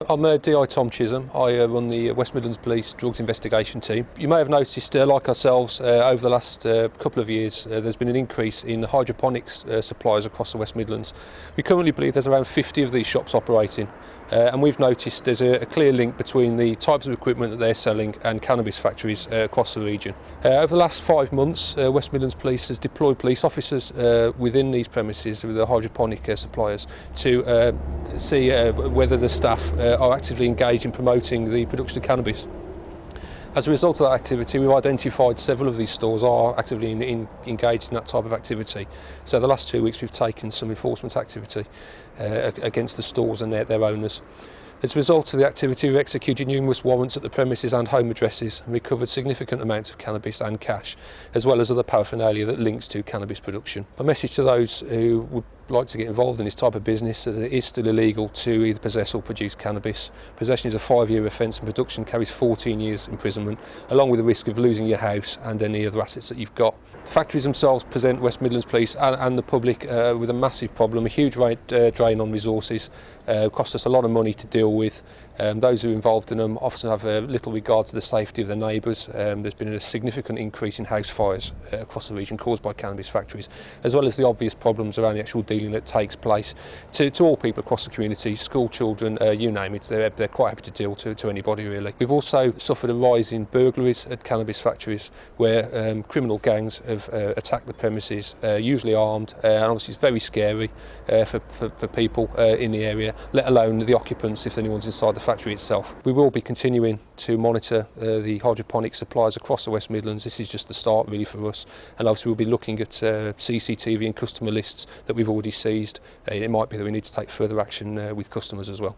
I'm DI Tom Chisholm. I run the West Midlands Police Drugs Investigation Team. You may have noticed, like ourselves, over the last couple of years, there's been an increase in hydroponics suppliers across the West Midlands. We currently believe there's around 50 of these shops operating, and we've noticed there's a clear link between the types of equipment that they're selling and cannabis factories across the region. Over the last 5 months, West Midlands Police has deployed police officers within these premises with the hydroponic suppliers to see whether the staff are actively engaged in promoting the production of cannabis. As a result of that activity, we've identified several of these stores are actively engaged in that type of activity. So the last 2 weeks we've taken some enforcement activity against the stores and their owners. As a result of the activity, we've executed numerous warrants at the premises and home addresses and recovered significant amounts of cannabis and cash, as well as other paraphernalia that links to cannabis production. My message to those who would like to get involved in this type of business is that it is still illegal to either possess or produce cannabis. Possession is a 5-year offence and production carries 14 years imprisonment, along with the risk of losing your house and any other assets that you've got. The factories themselves present West Midlands Police and the public with a massive problem, a huge drain on resources, cost us a lot of money to deal with. Those who are involved in them often have little regard to the safety of their neighbours. There's been a significant increase in house fires across the region caused by cannabis factories, as well as the obvious problems around the actual dealing that takes place to all people across the community, school children, you name it, they're quite happy to deal to anybody really. We've also suffered a rise in burglaries at cannabis factories where criminal gangs have attacked the premises, usually armed, and obviously it's very scary for people in the area, let alone the occupants if anyone's inside the factory itself. We will be continuing to monitor the hydroponic suppliers across the West Midlands. This is just the start really for us, and obviously we'll be looking at CCTV and customer lists that we've already seized. It might be that we need to take further action with customers as well.